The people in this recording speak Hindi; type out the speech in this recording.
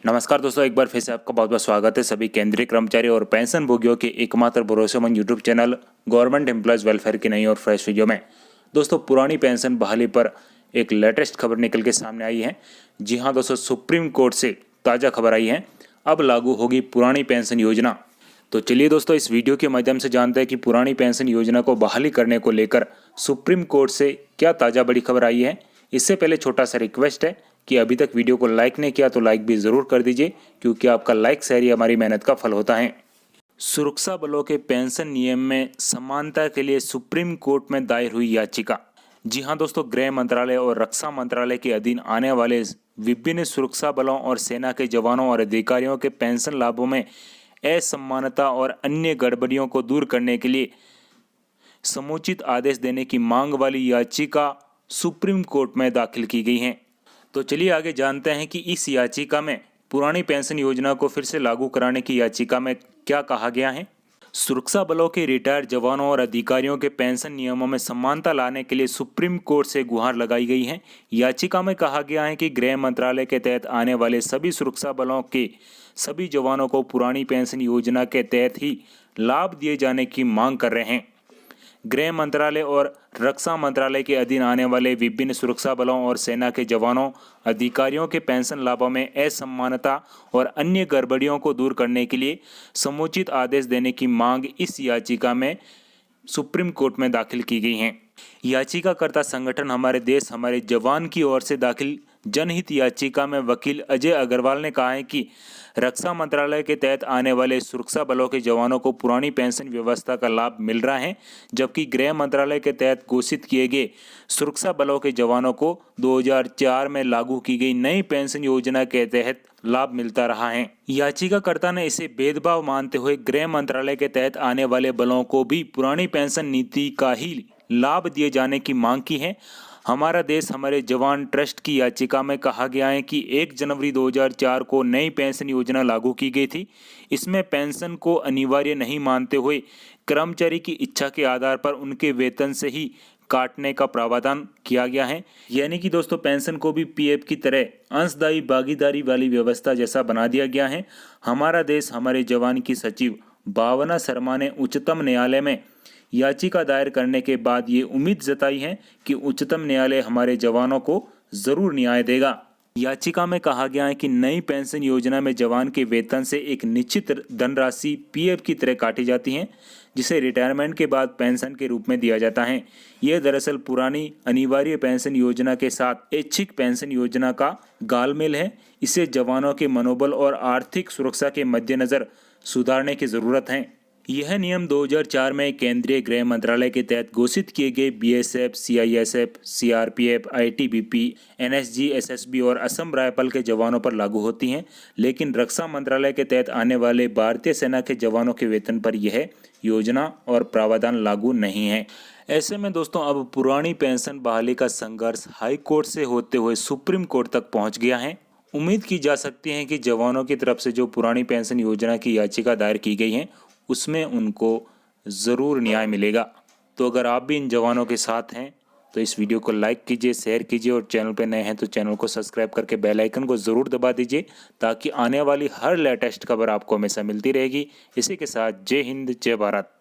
नमस्कार दोस्तों, एक बार फिर से आपका बहुत बहुत स्वागत है सभी केंद्रीय कर्मचारी और पेंशन भोगियों के एकमात्र भरोसेमंद YouTube channel government employees welfare की नई और फ्रेश वीडियो में। दोस्तों, पुरानी पेंशन बहाली पर एक लेटेस्ट खबर निकल के सामने आई है। जी हाँ दोस्तों, सुप्रीम कोर्ट से ताज़ा खबर आई है, अब लागू होगी पुरानी पेंशन योजना। तो चलिए दोस्तों, इस वीडियो के माध्यम से जानते हैं कि पुरानी पेंशन योजना को बहाली करने को लेकर सुप्रीम कोर्ट से क्या ताज़ा बड़ी खबर आई है। इससे पहले छोटा सा रिक्वेस्ट है कि अभी तक वीडियो को लाइक नहीं किया तो लाइक भी ज़रूर कर दीजिए, क्योंकि आपका लाइक शेयर ही हमारी मेहनत का फल होता है। सुरक्षा बलों के पेंशन नियम में समानता के लिए सुप्रीम कोर्ट में दायर हुई याचिका। जी हाँ दोस्तों, गृह मंत्रालय और रक्षा मंत्रालय के अधीन आने वाले विभिन्न सुरक्षा बलों और सेना के जवानों और अधिकारियों के पेंशन लाभों में असमानता और अन्य गड़बड़ियों को दूर करने के लिए समुचित आदेश देने की मांग वाली याचिका सुप्रीम कोर्ट में दाखिल की गई है। तो चलिए आगे जानते हैं कि इस याचिका में पुरानी पेंशन योजना को फिर से लागू कराने की याचिका में क्या कहा गया है। सुरक्षा बलों के रिटायर्ड जवानों और अधिकारियों के पेंशन नियमों में समानता लाने के लिए सुप्रीम कोर्ट से गुहार लगाई गई है। याचिका में कहा गया है कि गृह मंत्रालय के तहत आने वाले सभी सुरक्षा बलों के सभी जवानों को पुरानी पेंशन योजना के तहत ही लाभ दिए जाने की मांग कर रहे हैं। गृह मंत्रालय और रक्षा मंत्रालय के अधीन आने वाले विभिन्न सुरक्षा बलों और सेना के जवानों अधिकारियों के पेंशन लाभों में असमानता और अन्य गड़बड़ियों को दूर करने के लिए समुचित आदेश देने की मांग इस याचिका में सुप्रीम कोर्ट में दाखिल की गई है। याचिकाकर्ता संगठन हमारे देश हमारे जवान की ओर से दाखिल जनहित याचिका में वकील अजय अग्रवाल ने कहा है कि रक्षा मंत्रालय के तहत आने वाले सुरक्षा बलों के जवानों को पुरानी पेंशन व्यवस्था का लाभ मिल रहा है, जबकि गृह मंत्रालय के तहत घोषित किए गए सुरक्षा बलों के जवानों को 2004 में लागू की गई नई पेंशन योजना के तहत लाभ मिलता रहा है। याचिकाकर्ता ने इसे भेदभाव मानते हुए गृह मंत्रालय के तहत आने वाले बलों को भी पुरानी पेंशन नीति का ही लाभ दिए जाने की मांग की है। हमारा देश हमारे जवान ट्रस्ट की याचिका में कहा गया है कि 1 जनवरी 2004 को नई पेंशन योजना लागू की गई थी। इसमें पेंशन को अनिवार्य नहीं मानते हुए कर्मचारी की इच्छा के आधार पर उनके वेतन से ही काटने का प्रावधान किया गया है। यानी कि दोस्तों, पेंशन को भी पीएफ की तरह अंशदायी भागीदारी वाली व्यवस्था जैसा बना दिया गया है। हमारा देश हमारे जवान की सचिव भावना शर्मा ने उच्चतम न्यायालय में याचिका दायर करने के बाद ये उम्मीद जताई है कि उच्चतम न्यायालय हमारे जवानों को जरूर न्याय देगा। याचिका में कहा गया है कि नई पेंशन योजना में जवान के वेतन से एक निश्चित धनराशि पीएफ की तरह काटी जाती है, जिसे रिटायरमेंट के बाद पेंशन के रूप में दिया जाता है। यह दरअसल पुरानी अनिवार्य पेंशन योजना के साथ ऐच्छिक पेंशन योजना का गालमेल है। इसे जवानों के मनोबल और आर्थिक सुरक्षा के मद्देनजर सुधारने की जरूरत है। यह नियम 2004 में केंद्रीय गृह मंत्रालय के तहत घोषित किए गए BSF, CISF, CRPF, ITBP, NSG, SSB और असम राइफल के जवानों पर लागू होती हैं, लेकिन रक्षा मंत्रालय के तहत आने वाले भारतीय सेना के जवानों के वेतन पर यह योजना और प्रावधान लागू नहीं है। ऐसे में दोस्तों, अब पुरानी पेंशन बहाली का संघर्ष हाई कोर्ट से होते हुए सुप्रीम कोर्ट तक पहुँच गया है। उम्मीद की जा सकती है कि जवानों की तरफ से जो पुरानी पेंशन योजना की याचिका दायर की गई है उसमें उनको ज़रूर न्याय मिलेगा। तो अगर आप भी इन जवानों के साथ हैं तो इस वीडियो को लाइक कीजिए, शेयर कीजिए और चैनल पर नए हैं तो चैनल को सब्सक्राइब करके बेल आइकन को ज़रूर दबा दीजिए, ताकि आने वाली हर लेटेस्ट खबर आपको हमेशा मिलती रहेगी। इसी के साथ जय हिंद, जय भारत।